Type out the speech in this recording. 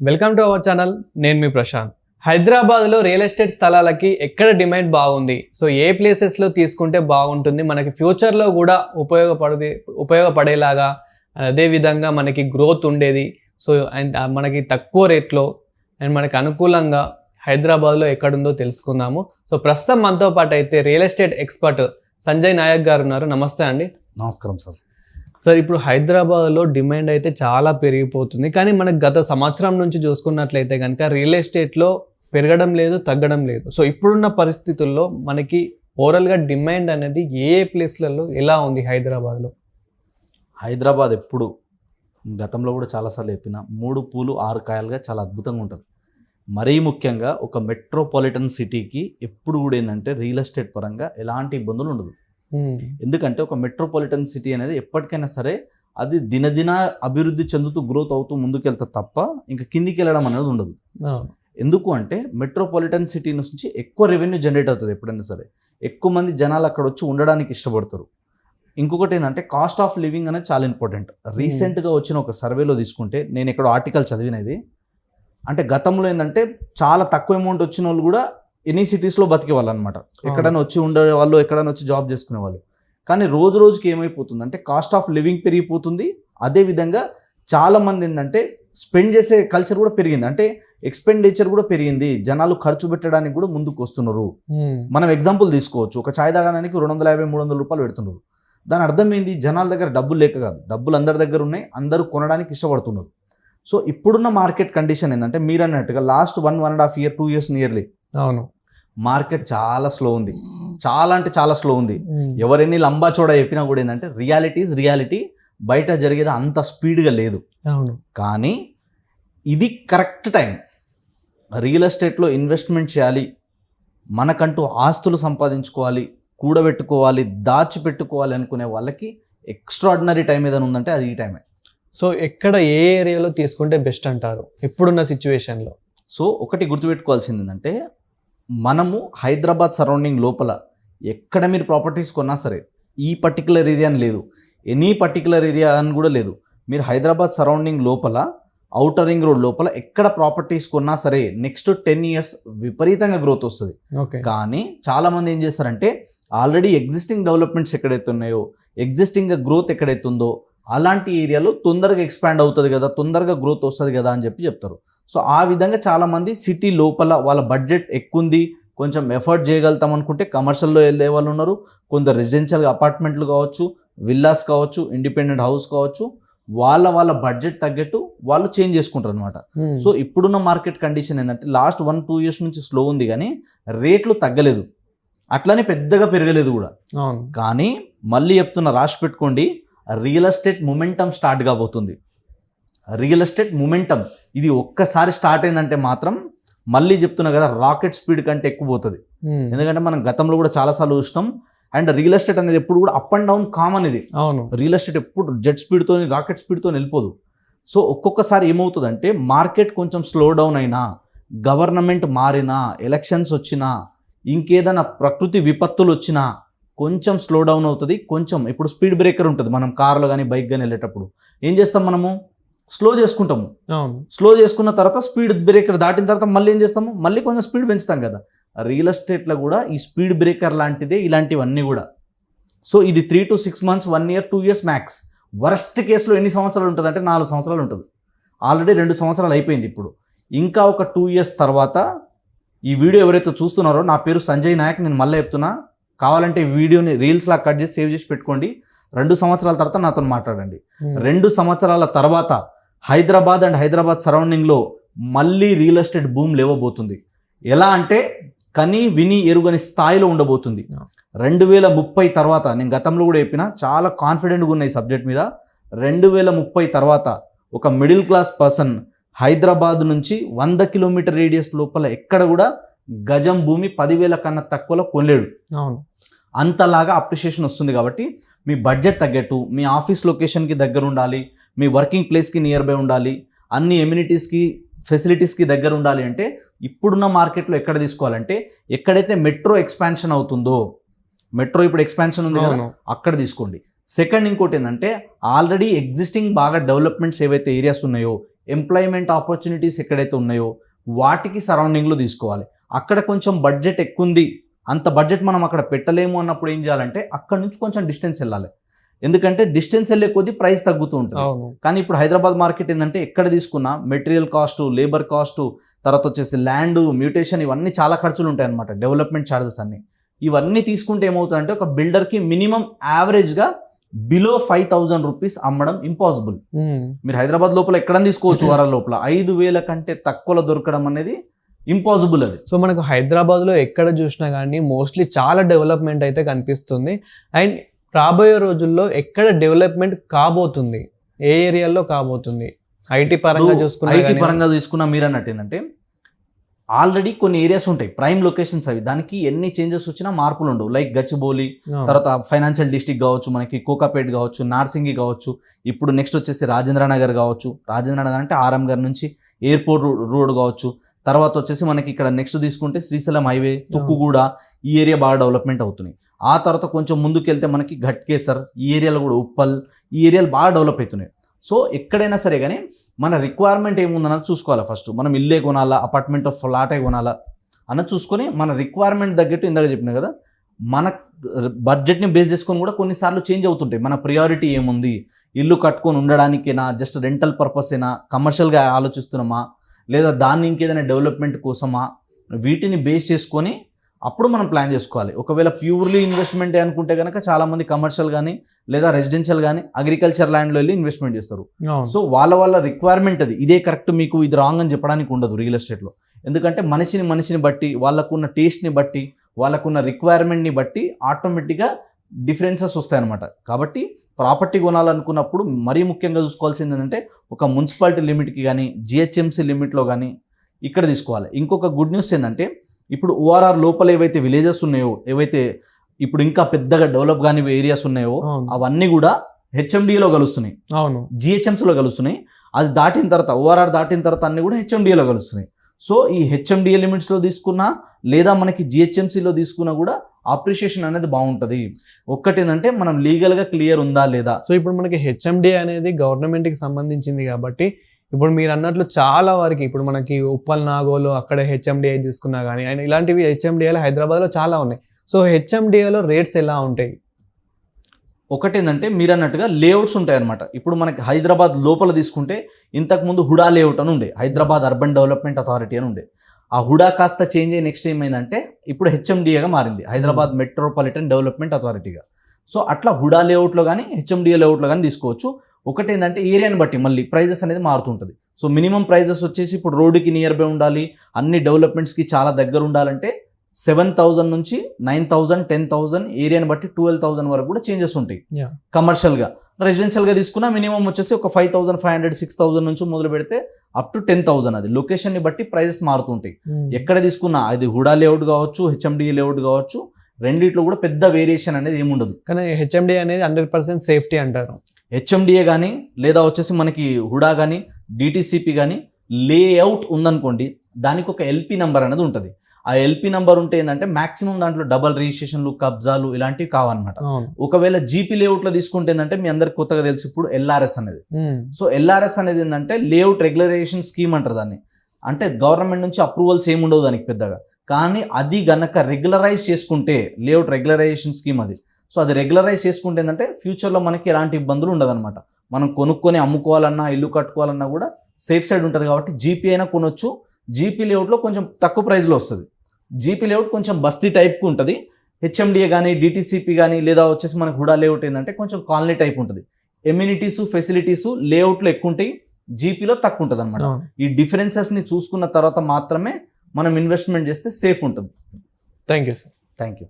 Welcome to our channel. నేను మీ ప్రశాంత్. హైదరాబాద్లో real estate స్థలాలకి ఎక్కడ డిమాండ్ బాగుంది, సో ఏ ప్లేసెస్లో తీసుకుంటే బాగుంటుంది, మనకి ఫ్యూచర్లో కూడా ఉపయోగపడేలాగా, అదేవిధంగా మనకి గ్రోత్ ఉండేది, సో మనకి తక్కువ రేట్లో అండ్ మనకి అనుకూలంగా హైదరాబాద్లో ఎక్కడుందో తెలుసుకుందాము. సో ప్రస్తుతం మనతో పాటు అయితే real estate expert Sanjay Nayak garu ఉన్నారు. నమస్తే అండి. నమస్కారం సార్. సార్, ఇప్పుడు హైదరాబాద్లో డిమాండ్ అయితే చాలా పెరిగిపోతుంది, కానీ మనకు గత సంవత్సరం నుంచి చూసుకున్నట్లయితే కనుక రియల్ ఎస్టేట్లో పెరగడం లేదు, తగ్గడం లేదు. సో ఇప్పుడున్న పరిస్థితుల్లో మనకి ఓవరాల్గా డిమాండ్ అనేది ఏ ప్లేస్లలో ఎలా ఉంది హైదరాబాద్లో? హైదరాబాద్ ఎప్పుడు గతంలో కూడా చాలాసార్లు చెప్పిన 3 పూలు 6 కాయలుగా చాలా అద్భుతంగా ఉంటుంది. మరీ ముఖ్యంగా ఒక మెట్రోపాలిటన్ సిటీకి ఎప్పుడు కూడా ఏంటంటే రియల్ ఎస్టేట్ పరంగా ఎలాంటి ఇబ్బందులు ఉండదు. ఎందుకంటే ఒక మెట్రోపాలిటన్ సిటీ అనేది ఎప్పటికైనా సరే అది దినదిన అభివృద్ధి చెందుతూ గ్రోత్ అవుతూ ముందుకెళ్తుంది తప్ప ఇంకా కిందికి వెళ్ళడం అనేది ఉండదు. ఎందుకు అంటే మెట్రోపాలిటన్ సిటీ నుంచి ఎక్కువ రెవెన్యూ జనరేట్ అవుతుంది. ఎప్పుడైనా సరే ఎక్కువ మంది జనాలు అక్కడ వచ్చి ఉండడానికి ఇష్టపడతారు. ఇంకొకటి ఏంటంటే కాస్ట్ ఆఫ్ లివింగ్ అనేది చాలా ఇంపార్టెంట్. రీసెంట్గా వచ్చిన ఒక సర్వేలో తీసుకుంటే, నేను ఇక్కడ ఆర్టికల్ చదివినది అంటే గతంలో ఏంటంటే చాలా తక్కువ అమౌంట్ వచ్చిన వాళ్ళు కూడా ఎనీ సిటీస్లో బతికే వాళ్ళు అనమాట. ఎక్కడైనా వచ్చి ఉండే వాళ్ళు, ఎక్కడైనా వచ్చి జాబ్ చేసుకునే వాళ్ళు. కానీ రోజు రోజుకి ఏమైపోతుంది అంటే కాస్ట్ ఆఫ్ లివింగ్ పెరిగిపోతుంది. అదేవిధంగా చాలామంది ఏంటంటే స్పెండ్ చేసే కల్చర్ కూడా పెరిగింది, అంటే ఎక్స్పెండిచర్ కూడా పెరిగింది. జనాలు ఖర్చు పెట్టడానికి కూడా ముందుకు వస్తున్నారు. మనం ఎగ్జాంపుల్ తీసుకోవచ్చు, ఒక ఛాయ్ తాగడానికి 250-300 రూపాయలు పెడుతున్నారు. దాని అర్థం ఏంది? జనాల దగ్గర డబ్బులు లేక కాదు, డబ్బులు అందరి దగ్గర ఉన్నాయి, అందరూ కొనడానికి ఇష్టపడుతున్నారు. సో ఇప్పుడున్న మార్కెట్ కండిషన్ ఏంటంటే మీరు అన్నట్టుగా లాస్ట్ 1.5 year 2 years నియర్లీ అవును మార్కెట్ చాలా స్లో ఉంది. చాలా అంటే చాలా స్లో ఉంది. ఎవరెన్ని లంబా చోడా చెప్పినా కూడా ఏంటంటే రియాలిటీ బయట జరిగేది అంత స్పీడ్గా లేదు. అవును, కానీ ఇది కరెక్ట్ టైం. రియల్ ఎస్టేట్లో ఇన్వెస్ట్మెంట్ చేయాలి, మనకంటూ ఆస్తులు సంపాదించుకోవాలి, కూడబెట్టుకోవాలి, దాచిపెట్టుకోవాలి అనుకునే వాళ్ళకి ఎక్స్ట్రాడినరీ టైం ఏదైనా ఉందంటే అది ఈ టైమే. సో ఎక్కడ ఏ ఏరియాలో తీసుకుంటే బెస్ట్ అంటారు ఇప్పుడున్న సిచ్యువేషన్లో? సో ఒకటి గుర్తుపెట్టుకోవాల్సింది ఏంటంటే, మనము హైదరాబాద్ సరౌండింగ్ లోపల ఎక్కడ మీరు ప్రాపర్టీస్ కొన్నా సరే, ఈ పర్టికులర్ ఏరియా అని లేదు, ఎనీ పర్టికులర్ ఏరియా అని కూడా లేదు. మీరు హైదరాబాద్ సరౌండింగ్ లోపల, ఔటర్ రింగ్ రోడ్ లోపల ఎక్కడ ప్రాపర్టీస్ కొన్నా సరే నెక్స్ట్ 10 years విపరీతంగా గ్రోత్ వస్తుంది. కానీ చాలామంది ఏం చేస్తారంటే ఆల్రెడీ ఎగ్జిస్టింగ్ డెవలప్మెంట్స్ ఎక్కడైతే ఉన్నాయో, ఎగ్జిస్టింగ్ గ్రోత్ ఎక్కడైతే ఉందో అలాంటి ఏరియాలో తొందరగా ఎక్స్పాండ్ అవుతుంది కదా, తొందరగా గ్రోత్ వస్తుంది కదా అని చెప్తారు. సో ఆ విధంగా చాలామంది సిటీ లోపల వాళ్ళ బడ్జెట్ ఎక్కువ ఉంది, కొంచెం ఎఫర్ట్ చేయగలుగుతాం అనుకుంటే కమర్షియల్లో వెళ్ళే వాళ్ళు ఉన్నారు. కొందరు రెసిడెన్షియల్గా అపార్ట్మెంట్లు కావచ్చు, విల్లాస్ కావచ్చు, ఇండిపెండెంట్ హౌస్ కావచ్చు, వాళ్ళ బడ్జెట్ తగ్గట్టు వాళ్ళు చేంజ్ చేసుకుంటారు అనమాట. సో ఇప్పుడున్న మార్కెట్ కండిషన్ ఏంటంటే లాస్ట్ 1-2 years నుంచి స్లో ఉంది, కానీ రేట్లు తగ్గలేదు, అట్లానే పెద్దగా పెరగలేదు కూడా. కానీ మళ్ళీ చెప్తున్నా, రాసి పెట్టుకోండి, రియల్ ఎస్టేట్ మొమెంటమ్ స్టార్ట్ కాబోతుంది. రియల్ ఎస్టేట్ మొమెంటమ్ ఇది ఒక్కసారి స్టార్ట్ అయిందంటే మాత్రం మళ్ళీ చెప్తున్నా కదా, రాకెట్ స్పీడ్ కంటే ఎక్కువ పోతుంది. ఎందుకంటే మనం గతంలో కూడా చాలాసార్లు చూసినాం. అండ్ రియల్ ఎస్టేట్ అనేది ఎప్పుడు కూడా అప్ అండ్ డౌన్ కామన్. ఇది అవును, రియల్ ఎస్టేట్ ఎప్పుడు జెట్ స్పీడ్తో, రాకెట్ స్పీడ్తో వెళ్ళిపోదు. సో ఒక్కొక్కసారి ఏమవుతుందంటే మార్కెట్ కొంచెం స్లో డౌన్ అయినా, గవర్నమెంట్ మారినా, ఎలక్షన్స్ వచ్చినా, ఇంకేదైనా ప్రకృతి విపత్తులు వచ్చినా కొంచెం స్లో డౌన్ అవుతుంది. కొంచెం ఇప్పుడు స్పీడ్ బ్రేకర్ ఉంటుంది, మనం కార్లో కానీ బైక్ కానీ వెళ్ళేటప్పుడు ఏం చేస్తాం, మనము స్లో చేసుకుంటాము. స్లో చేసుకున్న తర్వాత స్పీడ్ బ్రేకర్ దాటిన తర్వాత మళ్ళీ ఏం చేస్తాము, మళ్ళీ కొంచెం స్పీడ్ పెంచుతాం కదా. రియల్ ఎస్టేట్లో కూడా ఈ స్పీడ్ బ్రేకర్ లాంటిదే ఇలాంటివన్నీ కూడా. సో ఇది 3 to 6 months, 1 year 2 years max. Worst కేసులో ఎన్ని సంవత్సరాలు ఉంటుంది అంటే 4 సంవత్సరాలు ఉంటుంది. ఆల్రెడీ 2 సంవత్సరాలు అయిపోయింది. ఇప్పుడు ఇంకా ఒక 2 years తర్వాత ఈ వీడియో ఎవరైతే చూస్తున్నారో, నా పేరు సంజయ్ నాయక్, నేను మళ్ళీ చెప్తున్నా, కావాలంటే ఈ వీడియోని రీల్స్లా కట్ చేసి సేవ్ చేసి పెట్టుకోండి. 2 సంవత్సరాల తర్వాత నాతో మాట్లాడండి. 2 సంవత్సరాల తర్వాత హైదరాబాద్ అండ్ హైదరాబాద్ సరౌండింగ్లో మళ్ళీ రియల్ ఎస్టేట్ బూమ్ లేవబోతుంది. ఎలా అంటే కని విని ఎరుగని స్థాయిలో ఉండబోతుంది. 2030 తర్వాత, నేను గతంలో కూడా చెప్పిన, చాలా కాన్ఫిడెంట్గా ఉన్న ఈ సబ్జెక్ట్ మీద. 2030 తర్వాత ఒక మిడిల్ క్లాస్ పర్సన్ హైదరాబాద్ నుంచి 100 kilometer రేడియస్ లోపల ఎక్కడ కూడా గజం భూమి 10,000 కన్నా తక్కువలో కొనలేడు. అంతలాగా అప్రిషియేషన్ వస్తుంది. కాబట్టి మీ బడ్జెట్ తగ్గట్టు, మీ ఆఫీస్ లొకేషన్కి దగ్గర ఉండాలి, మీ వర్కింగ్ ప్లేస్కి నియర్ బై ఉండాలి, అన్ని ఎమ్యూనిటీస్కి, ఫెసిలిటీస్కి దగ్గర ఉండాలి అంటే ఇప్పుడున్న మార్కెట్లో ఎక్కడ తీసుకోవాలంటే, ఎక్కడైతే మెట్రో ఎక్స్పాన్షన్ అవుతుందో, మెట్రో ఇప్పుడు ఎక్స్పాన్షన్ ఉంది కదా, అక్కడ తీసుకోండి. సెకండ్ ఇంకోటి ఏంటంటే, ఆల్రెడీ ఎగ్జిస్టింగ్ బాగా డెవలప్మెంట్స్ ఏవైతే ఏరియాస్ ఉన్నాయో, ఎంప్లాయ్మెంట్ ఆపర్చునిటీస్ ఎక్కడైతే ఉన్నాయో వాటికి సరౌండింగ్లో తీసుకోవాలి. అక్కడ కొంచెం బడ్జెట్ ఎక్కువ ఉంది, అంత బడ్జెట్ మనం అక్కడ పెట్టలేము అన్నప్పుడు ఏం చేయాలంటే అక్కడ నుంచి కొంచెం డిస్టెన్స్ వెళ్ళాలి. ఎందుకంటే డిస్టెన్స్ వెళ్ళే కొద్దీ ప్రైస్ తగ్గుతూ ఉంటుంది. కానీ ఇప్పుడు హైదరాబాద్ మార్కెట్ ఏంటంటే ఎక్కడ తీసుకున్నా మెటీరియల్ కాస్ట్, లేబర్ కాస్ట్, తర్వాత వచ్చేసి ల్యాండ్, మ్యూటేషన్, ఇవన్నీ చాలా ఖర్చులు ఉంటాయి అనమాట. డెవలప్మెంట్ ఛార్జెస్ అన్ని ఇవన్నీ తీసుకుంటే ఏమవుతుందంటే ఒక బిల్డర్కి మినిమం యావరేజ్గా బిలో 5,000 రూపీస్ అమ్మడం ఇంపాసిబుల్. మీరు హైదరాబాద్ లోపల ఎక్కడ తీసుకోవచ్చు, వరాల లోపల 5,000 కంటే తక్కువలో దొరకడం అనేది ఇంపాసిబుల్ అది. సో మనకు హైదరాబాద్లో ఎక్కడ చూసినా కానీ మోస్ట్లీ చాలా డెవలప్మెంట్ అయితే కనిపిస్తుంది. అండ్ రాబోయే రోజుల్లో ఎక్కడ డెవలప్మెంట్ కాబోతుంది, ఏ ఏరియాలో కాబోతుంది? ఐటీ పరంగా తీసుకున్నా మీరు అన్నట్టు ఏంటంటే ఆల్రెడీ కొన్ని ఏరియాస్ ఉంటాయి ప్రైమ్ లొకేషన్స్, అవి దానికి ఎన్ని చేంజెస్ వచ్చినా మార్పులు ఉండవు. లైక్ గచ్చిబౌలి, తర్వాత ఫైనాన్షియల్ డిస్ట్రిక్ట్ కావచ్చు, మనకి కోకాపేట్ కావచ్చు, నార్సింగి కావచ్చు, ఇప్పుడు నెక్స్ట్ వచ్చేసి రాజేంద్ర నగర్ కావచ్చు. రాజేంద్ర నగర్ అంటే ఆర్ఎం గారి నుంచి ఎయిర్పోర్ట్ రోడ్ కావచ్చు. తర్వాత వచ్చేసి మనకి ఇక్కడ నెక్స్ట్ తీసుకుంటే శ్రీశైలం హైవే, తుక్కుగూడ, ఈ ఏరియా బాగా డెవలప్మెంట్ అవుతున్నాయి. ఆ తర్వాత కొంచెం ముందుకు వెళ్తే మనకి ఘట్కేసర్, ఈ ఏరియాలో కూడా ఉప్పల్, ఈ ఏరియాలు బాగా డెవలప్ అవుతున్నాయి. సో ఎక్కడైనా సరే కానీ మన రిక్వైర్మెంట్ ఏముందన్నది చూసుకోవాలి. ఫస్ట్ మనం ఇల్లే కొనాలా, అపార్ట్మెంట్ ఆఫ్ ఫ్లాటే కొనాలా అన్నది చూసుకొని మన రిక్వైర్మెంట్ తగ్గట్టు, ఇందాక చెప్పినా కదా, మన బడ్జెట్ని బేస్ చేసుకొని కూడా కొన్నిసార్లు చేంజ్ అవుతుంటాయి. మన ప్రియారిటీ ఏముంది, ఇల్లు కట్టుకొని ఉండడానికేనా, జస్ట్ రెంటల్ పర్పసేనా, కమర్షియల్గా ఆలోచిస్తున్నామా, లేదా దాన్ని ఇంకేదైనా డెవలప్మెంట్ కోసమా, వీటిని బేస్ చేసుకొని అప్పుడు మనం ప్లాన్ చేసుకోవాలి. ఒకవేళ ప్యూర్లీ ఇన్వెస్ట్మెంట్ అనుకుంటే కనుక చాలామంది కమర్షియల్ కానీ లేదా రెసిడెన్షియల్ కానీ అగ్రికల్చర్ ల్యాండ్లో వెళ్ళి ఇన్వెస్ట్మెంట్ చేస్తారు. సో వాళ్ళ రిక్వైర్మెంట్ అది, ఇదే కరెక్ట్ మీకు ఇది రాంగ్ అని చెప్పడానికి ఉండదు రియల్ ఎస్టేట్లో. ఎందుకంటే మనిషిని బట్టి, వాళ్ళకున్న టేస్ట్ని బట్టి, వాళ్ళకున్న రిక్వైర్మెంట్ని బట్టి ఆటోమేటిక్గా డిఫరెన్సెస్ వస్తాయన్నమాట. కాబట్టి ప్రాపర్టీ కొనాలనుకున్నప్పుడు మరీ ముఖ్యంగా చూసుకోవాల్సింది ఏంటంటే ఒక మున్సిపాలిటీ లిమిట్కి కానీ జిహెచ్ఎంసీ లిమిట్లో కానీ ఇక్కడ తీసుకోవాలి. ఇంకొక గుడ్ న్యూస్ ఏంటంటే ఇప్పుడు ఓఆర్ఆర్ లోపల ఏవైతే విలేజెస్ ఉన్నాయో, ఏవైతే ఇప్పుడు ఇంకా పెద్దగా డెవలప్ కాని ఏరియాస్ ఉన్నాయో అవన్నీ కూడా హెచ్ఎండిఏలో కలుస్తున్నాయి, జిహెచ్ఎంసీలో కలుస్తున్నాయి. అది దాటిన తర్వాత, ఓఆర్ఆర్ దాటిన తర్వాత అన్ని కూడా హెచ్ఎండిఏలో కలుస్తున్నాయి. సో ఈ హెచ్ఎండిఏ లిమిట్స్లో తీసుకున్నా లేదా మనకి జిహెచ్ఎంసీలో తీసుకున్నా కూడా అప్రిషియేషన్ అనేది బాగుంటుంది. ఒక్కటి ఏంటంటే మనం లీగల్గా క్లియర్ ఉందా లేదా. సో ఇప్పుడు మనకి హెచ్ఎండిఏ అనేది గవర్నమెంట్కి సంబంధించింది కాబట్టి ఇప్పుడు మీరు అన్నట్లు చాలా వరకు ఇప్పుడు మనకి ఉప్పల్, నాగోలు అక్కడ హెచ్ఎండిఏ తీసుకున్నా కానీ అండ్ ఇలాంటివి హెచ్ఎండిఏలో హైదరాబాద్లో చాలా ఉన్నాయి. సో హెచ్ఎండిఏలో రేట్స్ ఎలా ఉంటాయి? ఒకటి ఏంటంటే మీరు అన్నట్టుగా లేఅవుట్స్ ఉంటాయి అనమాట. ఇప్పుడు మనకి హైదరాబాద్ లోపల తీసుకుంటే ఇంతకుముందు హుడా లేఅవుట్ అని ఉండే, హైదరాబాద్ అర్బన్ డెవలప్మెంట్ అథారిటీ అని ఉండే. ఆ హుడా కాస్త చేంజ్ అయ్యి నెక్స్ట్ ఏమైందంటే ఇప్పుడు హెచ్ఎండిఏగా మారింది, హైదరాబాద్ మెట్రోపాలిటన్ డెవలప్మెంట్ అథారిటీగా. సో అట్లా హుడా లేఅవుట్లో కానీ హెచ్ఎండిఏ లేఅవుట్లో కానీ తీసుకోవచ్చు. ఒకటి ఏంటంటే ఏరియాని బట్టి మళ్ళీ ప్రైజెస్ అనేది మారుతుంటుంది. సో మినిమం ప్రైజెస్ వచ్చేసి ఇప్పుడు రోడ్డుకి నియర్ బై ఉండాలి, అన్ని డెవలప్మెంట్స్కి చాలా దగ్గర ఉండాలంటే 7,000 నుంచి 9,000, 10,000, ఏరియాని బట్టి 12,000 వరకు కూడా చేంజెస్ ఉంటాయి. కమర్షియల్గా, రెసిడెన్షియల్గా తీసుకున్నా మినిమం వచ్చేసి ఒక 5,500, 6,000 నుంచి మొదలు పెడితే అప్ టు 10,000. అది లొకేషన్ని బట్టి ప్రైజెస్ మారుతుంటాయి. ఎక్కడ తీసుకున్నా అది హుడా లేఅవుట్ కావచ్చు, హెచ్ఎండిఏ లేఅవుట్ కావచ్చు, రెండిట్లో కూడా పెద్ద వేరియేషన్ అనేది ఏముండదు. కానీ హెచ్ఎండిఏ అనేది 100% సేఫ్టీ అంటారు. హెచ్ఎండిఏ కానీ లేదా వచ్చేసి మనకి హుడా కానీ డిటిసిపి కానీ లేఅవుట్ ఉందనుకోండి, దానికి ఒక ఎల్పి నెంబర్ అనేది ఉంటుంది. ఆ ఎల్పి నెంబర్ ఉంటే ఏంటంటే మాక్సిమం దాంట్లో డబల్ రిజిస్ట్రేషన్లు, కబ్జాలు ఇలాంటివి కావన్నమాట. ఒకవేళ జీపీ లేఅవుట్లో తీసుకుంటే ఏంటంటే మీ అందరికి కొత్తగా తెలిసి ఇప్పుడు ఎల్ఆర్ఎస్ అనేది. సో ఎల్ఆర్ఎస్ అనేది ఏంటంటే లేఅవుట్ రెగ్యులరైజేషన్ స్కీమ్ అంటారు దాన్ని. అంటే గవర్నమెంట్ నుంచి అప్రూవల్స్ ఏమి ఉండవు దానికి పెద్దగా, కానీ అది గనక రెగ్యులరైజ్ చేసుకుంటే, లేఅవుట్ రెగ్యులరైజేషన్ స్కీమ్ అది. సో అది రెగ్యులరైజ్ చేసుకుంటే ఏంటంటే ఫ్యూచర్లో మనకి ఎలాంటి ఇబ్బందులు ఉండదన్నమాట. మనం కొనుక్కొని అమ్ముకోవాలన్నా, ఇల్లు కట్టుకోవాలన్నా కూడా సేఫ్ సైడ్ ఉంటుంది. కాబట్టి జీపీ అయినా కొనొచ్చు. జీపీ లేఅవుట్లో కొంచెం తక్కువ ప్రైస్లో వస్తుంది. జీపీ లేఅవుట్ కొంచెం బస్తీ టైప్కి ఉంటుంది. హెచ్ఎండిఏ కానీ డిటిసిపి కానీ లేదా వచ్చేసి మనకు హుడా లేఅవుట్ ఏంటంటే కొంచెం కాలనీ టైప్ ఉంటుంది. ఎమ్యూనిటీసు, ఫెసిలిటీసు లేఅవుట్లో ఎక్కువ ఉంటాయి, జీపీలో తక్కువ ఉంటుంది అనమాట. ఈ డిఫరెన్సెస్ని చూసుకున్న తర్వాత మాత్రమే మనం ఇన్వెస్ట్మెంట్ చేస్తే సేఫ్ ఉంటుంది. Thank you sir. Thank you.